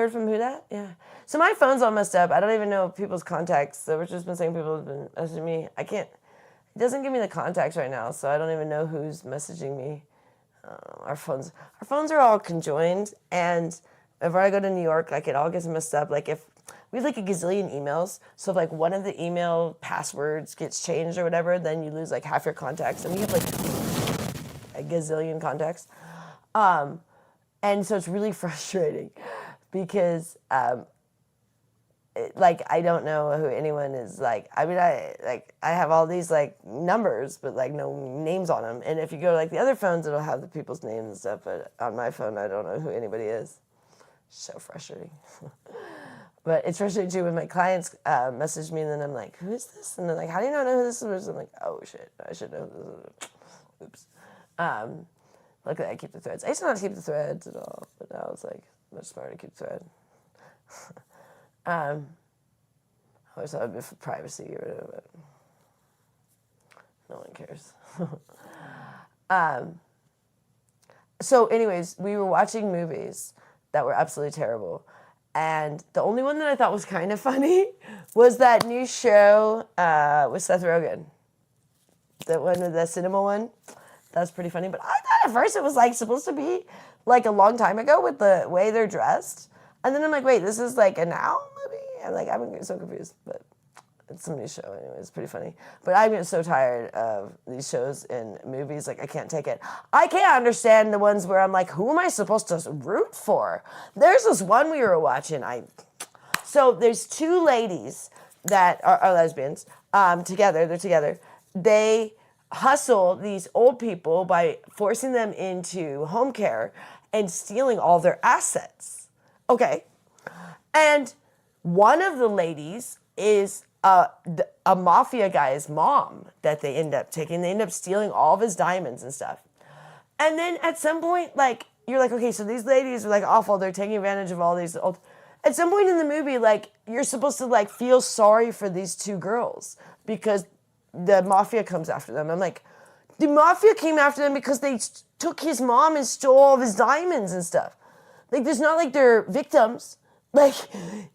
Heard from who that? Yeah. So my phone's all messed up. I don't even know people's contacts. So we've just been saying people have been messaging me. I can't. It doesn't give me the contacts right now, so I don't even know who's messaging me. Our phones are all conjoined, and if I go to New York, like it all gets messed up. Like if we have like a gazillion emails, so if like one of the email passwords gets changed or whatever, then you lose like half your contacts, and we have like a gazillion contacts. And so it's really frustrating because like I don't know who anyone is. Like I mean, I have all these like numbers, but like no names on them. And if you go to like the other phones, it'll have the people's names and stuff. But on my phone, I don't know who anybody is. So frustrating. But it's frustrating too when my clients message me and then I'm like, who is this? And they're like, how do you not know who this is? I'm like, oh shit, I should know who this is. Oops. Luckily I keep the threads. I used to not keep the threads at all, but now it's like much smarter to keep the thread. I always thought it'd be for privacy or whatever, but no one cares. So anyways, we were watching movies that were absolutely terrible. And the only one that I thought was kind of funny was that new show with Seth Rogen. The one with the cinema one. That was pretty funny. But I thought at first it was like supposed to be like a long time ago with the way they're dressed. And then I'm like, wait, this is like a now movie? I'm like, I'm so confused. But it's some new show anyway. It's pretty funny. But I'm getting so tired of these shows and movies. Like, I can't take it. I can't understand the ones where I'm like, who am I supposed to root for? There's this one we were watching. So there's two ladies that are lesbians together. They're together. They hustle these old people by forcing them into home care and stealing all their assets. Okay. And one of the ladies is a mafia guy's mom that they end up taking. They end up stealing all of his diamonds and stuff. And then at some point, like, you're like, okay, so these ladies are like awful. They're taking advantage of all these old... At some point in the movie, like, you're supposed to like feel sorry for these two girls because the mafia comes after them. I'm like, the mafia came after them because they took his mom and stole all of his diamonds and stuff. Like, there's not like they're victims. Like,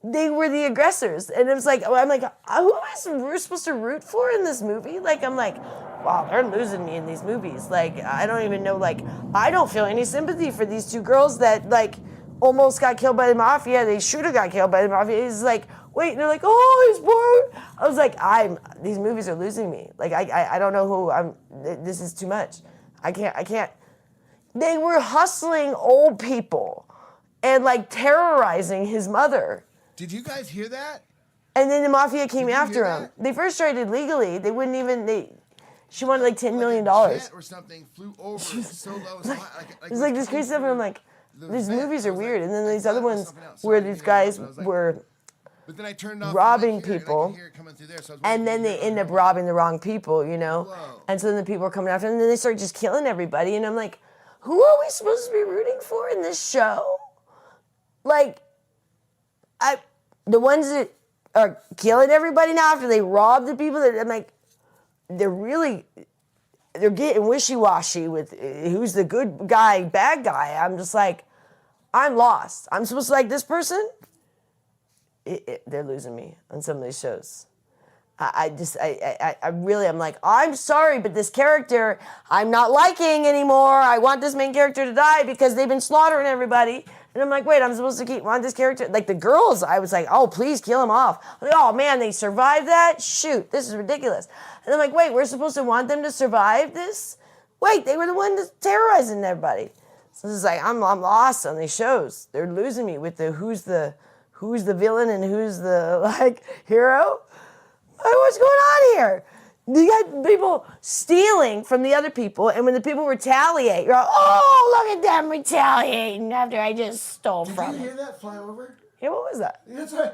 they were the aggressors. And it was like, I'm like, who am I supposed to root for in this movie? Like, I'm like, wow, they're losing me in these movies. Like, I don't even know, like, I don't feel any sympathy for these two girls that, like, almost got killed by the mafia. They should have got killed by the mafia. It's like, wait, and they're like, oh, he's poor. I was like, these movies are losing me. Like, I don't know who this is too much. I can't. They were hustling old people and like terrorizing his mother. Did you guys hear that? And then the mafia came after him. They first tried it legally. They wouldn't even, she wanted like $10 million. Jet or something flew over so low. It was like this crazy stuff, and I'm like, these movies are weird. And then these other ones where these guys were but then I turned off robbing people, and then they end up robbing the wrong people, you know? Whoa. And so then the people are coming after them, and then they start just killing everybody, and I'm like, who are we supposed to be rooting for in this show? Like, the ones that are killing everybody now after they rob the people, that I'm like, they're getting wishy-washy with who's the good guy, bad guy. I'm just like, I'm lost. I'm supposed to like this person? They're losing me on some of these shows. I'm like, I'm sorry, but this character I'm not liking anymore. I want this main character to die because they've been slaughtering everybody. And I'm like, wait, I'm supposed to want this character? Like the girls, I was like, oh, please kill him off. Like, oh man, they survived that? Shoot, this is ridiculous. And I'm like, wait, we're supposed to want them to survive this? Wait, they were the ones terrorizing everybody. So it's like, I'm lost on these shows. They're losing me with the who's the villain and who's the like hero. What's going on here? You got people stealing from the other people, and when the people retaliate, you're like, oh, look at them retaliating after I just stole from them. Did you hear that fly over? Yeah, what was that? That's right.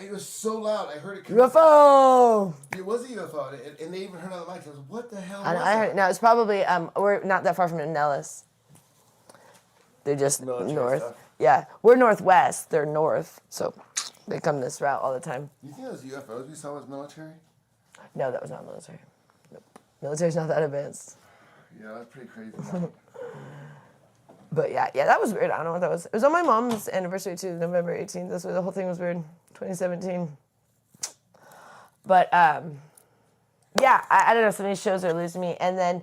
It was so loud. I heard it. UFO! It was a UFO, and they even heard on the mic. I was like, what the hell was I heard it. No, it's probably, we're not that far from Nellis. They're just military north. Stuff. Yeah, we're northwest. They're north, so they come this route all the time. You think those UFOs we saw was military? No, that was not military. Nope. Military's not that advanced. Yeah, that's pretty crazy. But yeah, that was weird. I don't know what that was. It was on my mom's anniversary too, November 18th. That's why the whole thing was weird. 2017. But yeah, I don't know. Some of these shows are losing me. And then,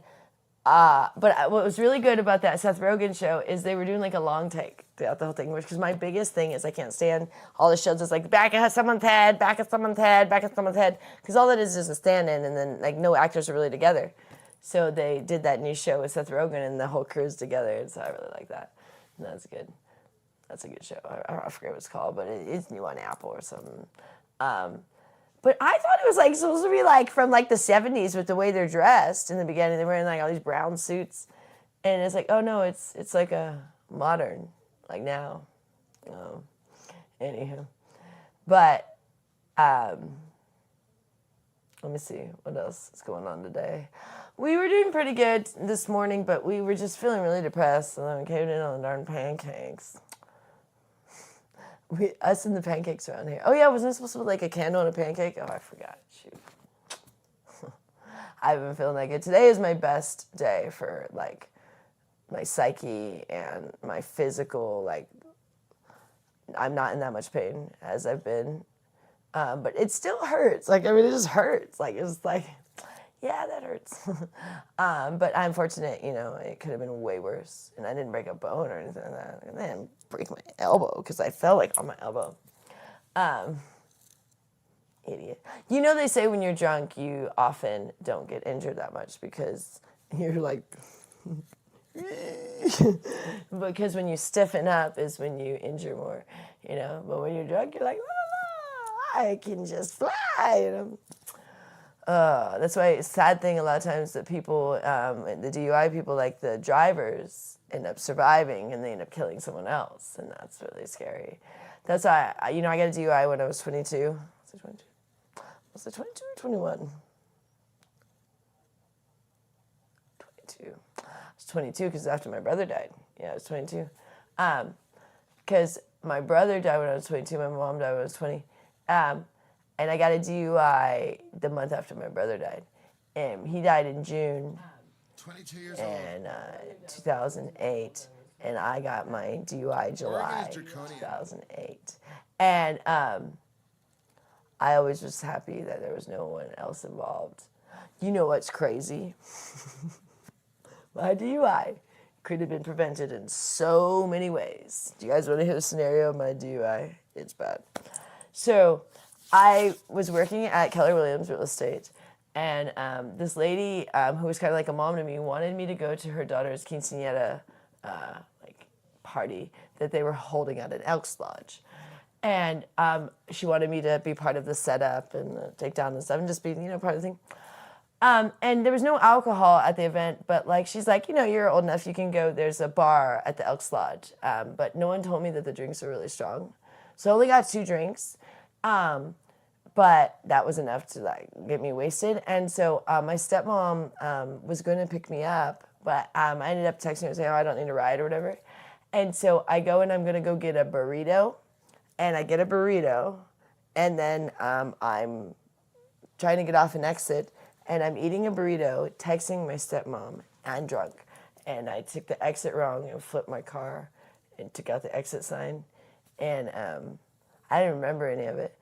but what was really good about that Seth Rogen show is they were doing like a long take throughout the whole thing. Because my biggest thing is I can't stand all the shows. It's like back at someone's head, back at someone's head, back at someone's head. Because all that is a stand-in, and then like no actors are really together. So they did that new show with Seth Rogen and the whole crew's together, and so I really like that. And that's good. That's a good show. I forget what it's called, but it's new on Apple or something. But I thought it was like supposed to be like from like the 70s with the way they're dressed in the beginning. They're wearing like all these brown suits, and it's like, oh no, it's like a modern, like now. Anywho, but let me see what else is going on today. We were doing pretty good this morning, but we were just feeling really depressed, and then we came in on the darn pancakes. Us and the pancakes around here. Oh yeah, wasn't I supposed to put like a candle on a pancake? Oh, I forgot. Shoot. I've been feeling like it. Today is my best day for like my psyche and my physical. Like, I'm not in that much pain as I've been. But it still hurts. Like, I mean, it just hurts. Like, it's like, yeah, that hurts. But I'm fortunate, you know, it could have been way worse. And I didn't break a bone or anything like that. And I didn't break my elbow because I fell, like, on my elbow. Idiot. You know, they say when you're drunk, you often don't get injured that much because you're like... because when you stiffen up is when you injure more, you know. But when you're drunk, you're like, oh, I can just fly, you know. That's why it's a sad thing a lot of times that people, the DUI people, like the drivers, end up surviving and they end up killing someone else, and that's really scary. That's why, I got a DUI when I was 22. Was it 22? Was it 22 or 21? 22. I was 22 because after my brother died. Yeah, I was 22. Because my brother died when I was 22, my mom died when I was 20. And I got a DUI the month after my brother died. And he died in June 22 years in 2008. And I got my DUI July 2008. And I always was happy that there was no one else involved. You know what's crazy? My DUI could have been prevented in so many ways. Do you guys want to hear the scenario of my DUI? It's bad. So I was working at Keller Williams Real Estate, and this lady who was kind of like a mom to me wanted me to go to her daughter's quinceañera party that they were holding at an Elks Lodge. And she wanted me to be part of the setup and the takedown and stuff and just be, part of the thing. And there was no alcohol at the event, but she's like, you're old enough, you can go, there's a bar at the Elks Lodge. But no one told me that the drinks are really strong. So I only got 2 drinks. But that was enough to get me wasted. And so my stepmom was going to pick me up, but I ended up texting her and saying, oh, I don't need a ride or whatever. And so I go and I'm going to go get a burrito. And I get a burrito. And then I'm trying to get off an exit. And I'm eating a burrito, texting my stepmom. I'm drunk. And I took the exit wrong and flipped my car and took out the exit sign. And I didn't remember any of it.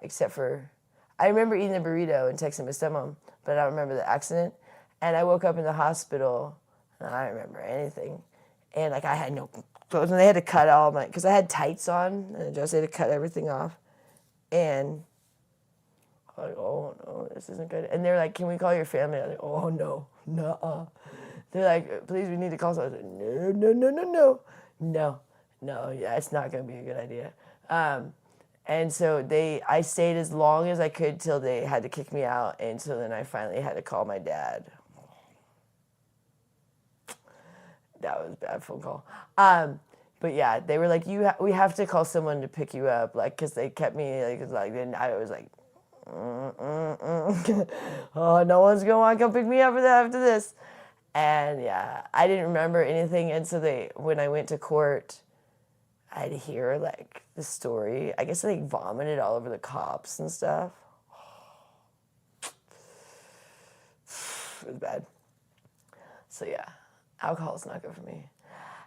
Except for, I remember eating the burrito and texting my stepmom, but I don't remember the accident. And I woke up in the hospital, and I don't remember anything. And I had no clothes, and they had to cut all my, because I had tights on, and they had to cut everything off. And I'm like, oh no, this isn't good. And they're like, can we call your family? I was like, oh no, nuh-uh. They're like, please, we need to call someone. I was like, no, yeah, it's not going to be a good idea. And so I stayed as long as I could till they had to kick me out, and so then I finally had to call my dad. That was a bad phone call. But yeah, they were like, we have to call someone to pick you up, because they kept me, and I was like, oh, no one's going to want to come pick me up after this. And yeah, I didn't remember anything, and so when I went to court, I'd hear the story. I guess they vomited all over the cops and stuff. It was bad. So yeah, alcohol's not good for me.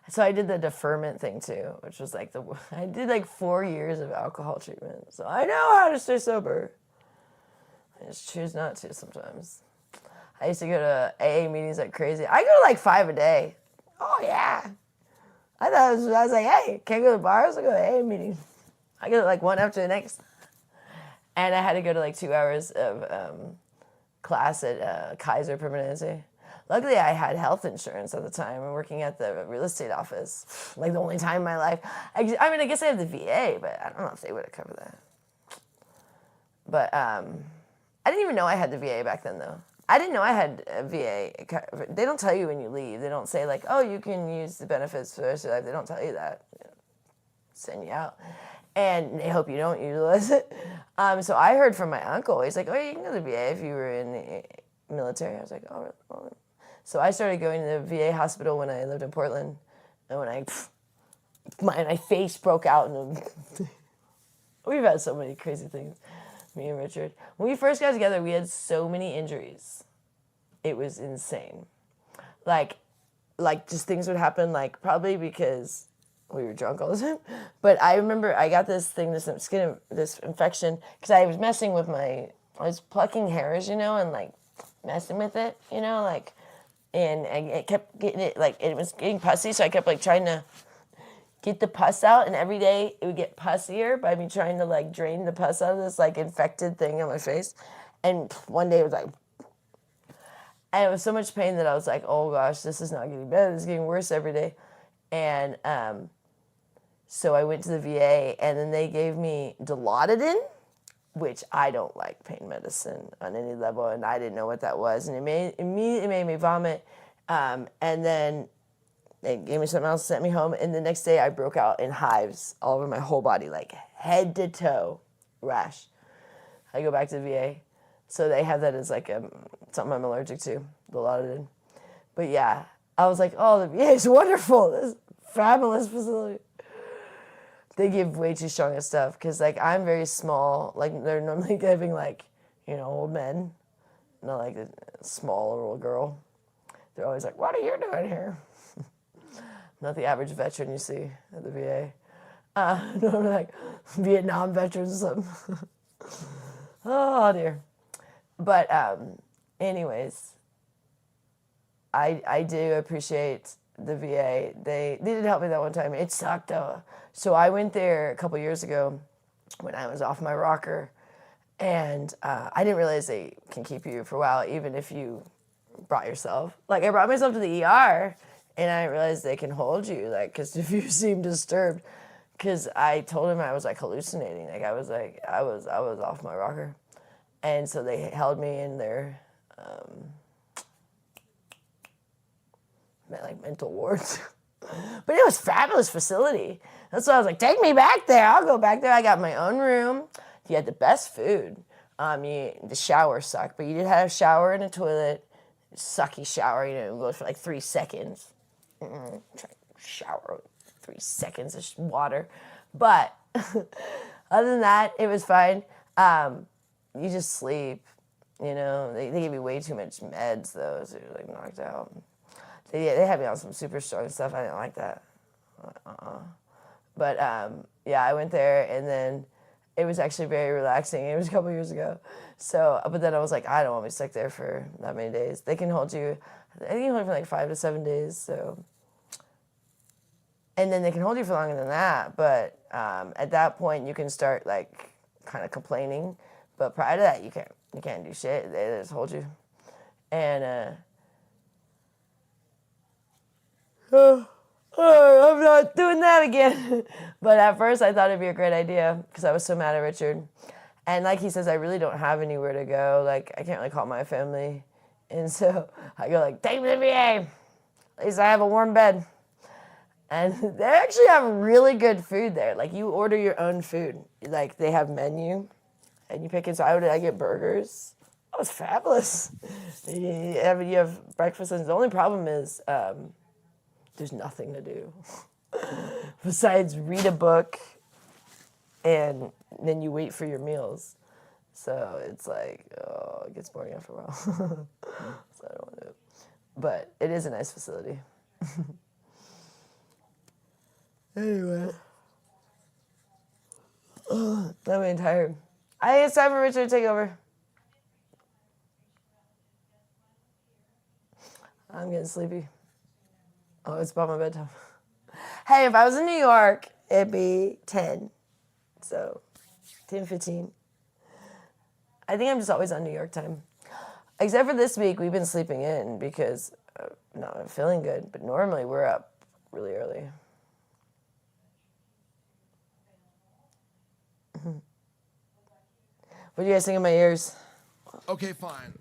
So I did the deferment thing too, which was like I did like 4 years of alcohol treatment. So I know how to stay sober. I just choose not to sometimes. I used to go to AA meetings like crazy. I go to like 5 a day. Oh yeah. I was like, hey, can't go to bars? I go to AA meetings. I go to like one after the next. And I had to go to like 2 hours of class at Kaiser Permanente. Luckily, I had health insurance at the time. I'm working at the real estate office. Like the only time in my life. I mean, I guess I have the VA, but I don't know if they would have covered that. But I didn't even know I had the VA back then, though. I didn't know I had a VA. They don't tell you when you leave. They don't say like, oh, you can use the benefits for the rest of your life. They don't tell you that. They send you out. And they hope you don't utilize it. So I heard from my uncle. He's like, oh, you can go to the VA if you were in the military. I was like, oh, really? So I started going to the VA hospital when I lived in Portland. And when my face broke out. We've had so many crazy things, me and Richard. When we first got together, we had so many injuries. It was insane. Like just things would happen, like probably because we were drunk all the time. But I remember I got this infection, because I was messing with I was plucking hairs, and like messing with it, like, and it kept getting it, like, it was getting pussy, so I kept like trying to get the pus out, and every day it would get pussier by me trying to like drain the pus out of this like infected thing on my face. And one day it was like, and it was so much pain that I was like, oh gosh, this is not getting better, this is getting worse every day. And so I went to the VA, and then they gave me Dilaudidine, which I don't like pain medicine on any level, and I didn't know what that was, and it immediately made me vomit. And then they gave me something else, sent me home, and the next day I broke out in hives all over my whole body, like head to toe rash. I go back to the VA, so they have that as like something I'm allergic to, Dilaudidine. But yeah, I was like, oh, the VA is wonderful. This is a fabulous facility. They give way too strong of stuff, because like I'm very small. Like they're normally giving like, old men, not like a small little girl. They're always like, what are you doing here? Not the average veteran you see at the VA. Normally like Vietnam veterans or something. Oh dear. But anyways, I do appreciate the VA. They did help me that one time. It sucked though. So I went there a couple years ago when I was off my rocker, and I didn't realize they can keep you for a while even if you brought yourself. Like I brought myself to the ER, and I didn't realize they can hold you, like, because if you seem disturbed, because I told him I was like hallucinating. Like I was off my rocker, and so they held me in their like mental wards. But it was a fabulous facility. That's why I was like, take me back there. I'll go back there. I got my own room. You had the best food. The shower sucked, but you did have a shower and a toilet. Sucky shower, it goes for like 3 seconds. Try to shower 3 seconds of water. But other than that, it was fine. You just sleep, They give you way too much meds, though, so you're like knocked out. They had me on some super strong stuff. I didn't like that. But yeah, I went there, and then it was actually very relaxing. It was a couple years ago. So, but then I was like, I don't want to be stuck there for that many days. They can hold you, I think you can hold you for like 5 to 7 days. So, and then they can hold you for longer than that. But at that point, you can start like kind of complaining. But prior to that, you can't do shit. They just hold you, and. I'm not doing that again. But at first I thought it'd be a great idea because I was so mad at Richard. And like he says, I really don't have anywhere to go. Like I can't really call my family. And so I go like, take me to the VA. At least I have a warm bed. And they actually have really good food there. Like you order your own food. Like they have menu and you pick it. So I get burgers. That was fabulous. You have breakfast. And the only problem is, there's nothing to do besides read a book, and then you wait for your meals. So it's like, it gets boring after a while. So I don't want to do it. But it is a nice facility. Anyway. I'm getting tired. I think it's time for Richard to take over. I'm getting sleepy. Oh, it's about my bedtime. Hey, if I was in New York, it'd be 10. So, 10:15. I think I'm just always on New York time. Except for this week, we've been sleeping in because not I'm feeling good. But normally we're up really early. What do you guys think of my ears? Okay, fine.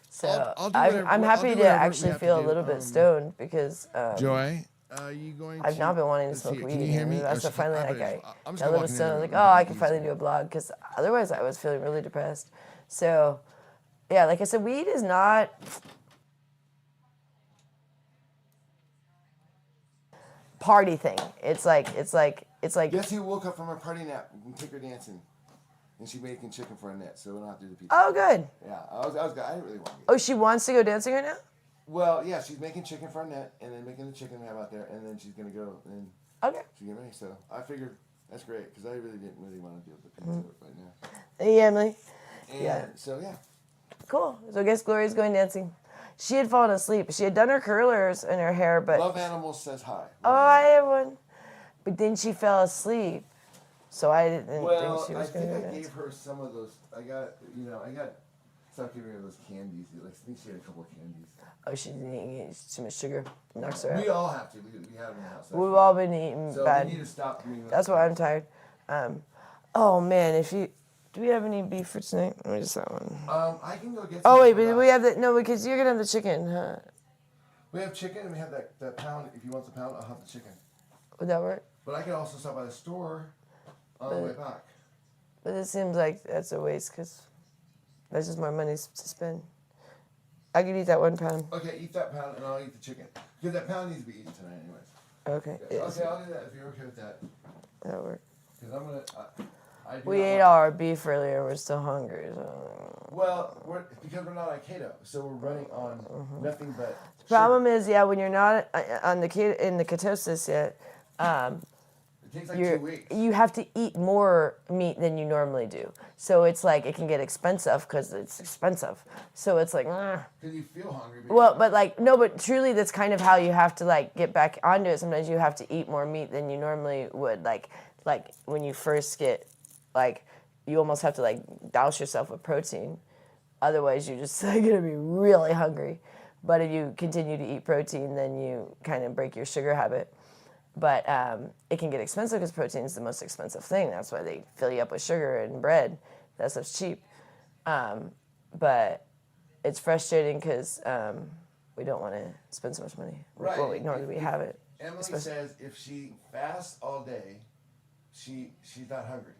So I'll do whatever, I'm happy to actually feel a little bit stoned because Joy, are you going I've to... not been wanting to let's smoke see, weed. Can you hear me? And that's Oh, what finally I'm like just I gonna got a little walk in stoned. there. Like, oh, I can finally do a blog because otherwise I was feeling really depressed. So, yeah, like I said, weed is not... party thing. It's like... Guess who woke up from her party nap and took her dancing? And she making chicken for Annette, so we don't have to do the pizza. Oh, good. Yeah, I didn't really want to. Oh, she wants to go dancing right now? Well, yeah, she's making chicken for Annette, and then making the chicken we have out there, and then she's gonna go and Okay. she's getting ready. So I figured that's great because I really didn't want to do the pizza right now. Hey, Emily. And Yeah. So yeah. Cool. So I guess Gloria's going dancing. She had fallen asleep. She had done her curlers in her hair, but... Love Animals says hi. Oh, hi, everyone. But then she fell asleep. So I didn't think she was going to go I dance. gave her some of those. I got stopped giving her those candies. I think she had a couple of candies. Oh, she's eating too much sugar. Knocks her out. We all have to. We have them in the house. We've all been eating so bad. we need to stop doing that. That's why I'm tired. Oh, man, do we have any beef for tonight? Let me just that one. I can go get some. Oh, wait, but we have because you're going to have the chicken, huh? We have chicken and we have that pound. If you want the pound, I'll have the chicken. Would that work? But I could also stop by the store on the way back. But it seems like that's a waste because that's just more money to spend. I could eat that 1 pound. Okay, eat that pound and I'll eat the chicken. Because that pound needs to be eaten tonight anyways. Okay. Yeah, okay, I'll do that if you're okay with that. That'll work. Because I'm going to... We ate all our beef earlier. We're still hungry. So. Well, because we're not on keto, so we're running on nothing but... The problem is, when you're not on in the ketosis yet, it takes like 2 weeks. You have to eat more meat than you normally do. So it's like it can get expensive because it's expensive. So it's like... Because you feel hungry. But truly that's kind of how you have to get back onto it. Sometimes you have to eat more meat than you normally would. Like when you first get... you almost have to douse yourself with protein. Otherwise, you're just going to be really hungry. But if you continue to eat protein, then you kind of break your sugar habit. But it can get expensive because protein is the most expensive thing. That's why they fill you up with sugar and bread. That stuff's cheap. But it's frustrating because we don't want to spend so much money. Right. Well, nor do we have it. Emily says if she fasts all day, she's not hungry.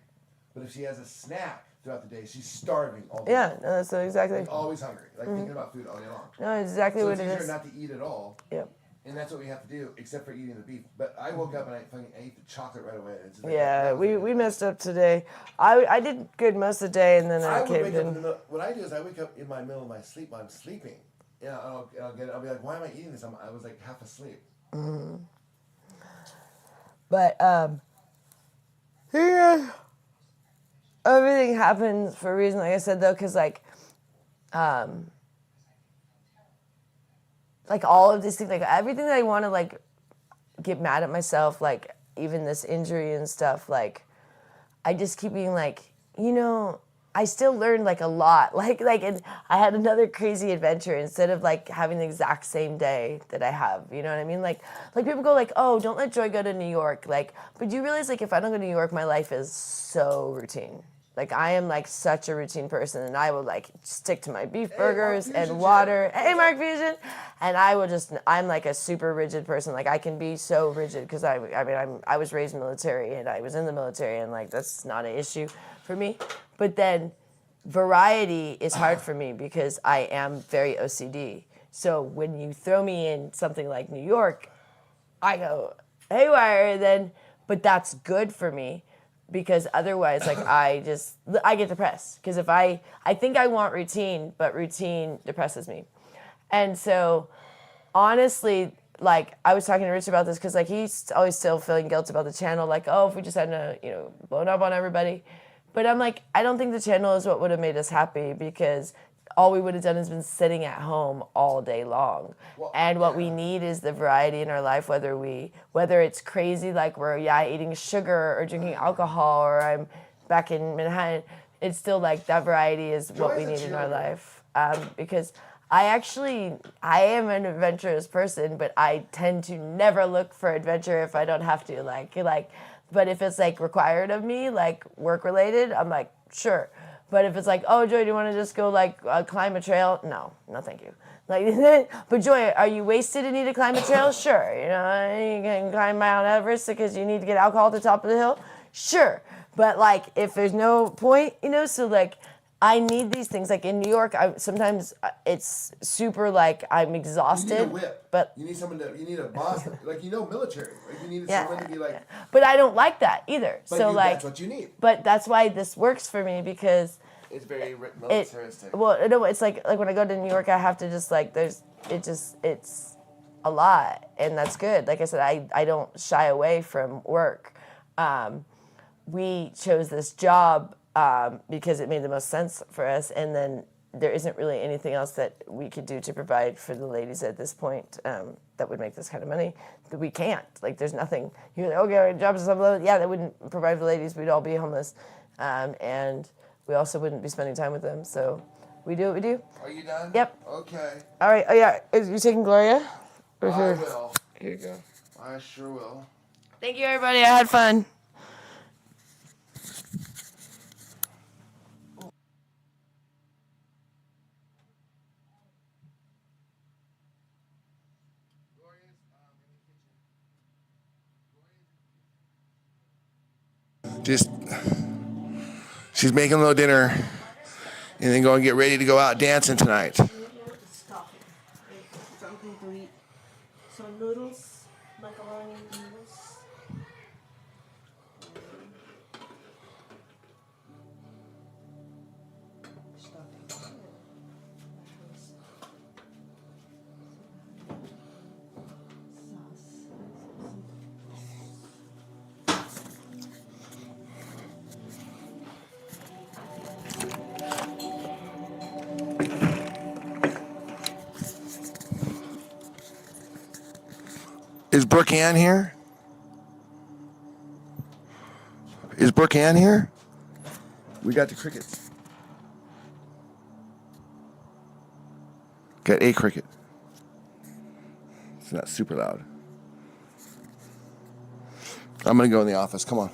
But if she has a snack throughout the day, she's starving all day. Yeah, no, that's exactly. Always hungry, thinking about food all day long. No, exactly what it is. So it's easier not to eat at all. Yep. And that's what we have to do, except for eating the beef. But I woke up and I ate the chocolate right away. It's just we messed up today. I did good most of the day, and then I caved in. What I do is I wake up in my middle of my sleep while I'm sleeping. Yeah, I'll be like, why am I eating this? I was half asleep. Mm-hmm. But yeah. Everything happens for a reason, like I said, though, because, all of these things, everything that I want to, get mad at myself, even this injury and stuff, I just keep being I still learned, a lot. And I had another crazy adventure instead of, having the exact same day that I have, you know what I mean? People go, oh, don't let Joy go to New York, but do you realize, if I don't go to New York, my life is so routine. I am, such a routine person, and I will, stick to my beef burgers and water. Hey, Mark Fusion! And I will I'm, a super rigid person. I can be so rigid, because I was raised military, and I was in the military, and, that's not an issue for me. But then, variety is hard for me, because I am very OCD. So when you throw me in something like New York, I go haywire then, but that's good for me. Because otherwise, I get depressed. Because if I think I want routine, but routine depresses me. And so, honestly, like, I was talking to Rich about this because, like, he's always still feeling guilt about the channel. Like, oh, if we just hadn't, blown up on everybody. But I'm like, I don't think the channel is what would have made us happy, because all we would have done is been sitting at home all day long. Well, and what we need is the variety in our life, whether it's crazy, like we're eating sugar or drinking alcohol, or I'm back in Manhattan. It's still like that variety is what we need in our life. Because I am an adventurous person, but I tend to never look for adventure if I don't have to. But if it's like required of me, like work related, I'm like, sure. But if it's like, oh, Joy, do you want to just go like climb a trail? No, thank you. Like, but Joy, are you wasted and need to climb a trail? Sure. You can climb Mount Everest because you need to get alcohol at the top of the hill. Sure. But like, if there's no point, so like, I need these things. Like in New York, sometimes it's super like I'm exhausted. You need a whip. But you need a boss, like military. Like you need someone to be like. But I don't like that either. But so like, that's what you need. But that's why this works for me, because it's very militaristic. Well, no, it's like when I go to New York, I have to just like it's a lot, and that's good. Like I said, I don't shy away from work. We chose this job because it made the most sense for us, and then there isn't really anything else that we could do to provide for the ladies at this point that would make this kind of money. That we can't. Like, there's nothing. You're like, okay, our jobs is uploaded. Yeah, that wouldn't provide for the ladies. We'd all be homeless, and we also wouldn't be spending time with them. So we do what we do. Are you done? Yep. Okay. All right. Oh yeah. You taking Gloria? I will. Here you go. I sure will. Thank you, everybody. I had fun. She's making a little dinner, and then going to get ready to go out dancing tonight. Something to eat. Some noodles, macaroni noodles. Is Brooke Ann here? Is Brooke Ann here? We got the crickets. Got a cricket. It's not super loud. I'm gonna go in the office. Come on.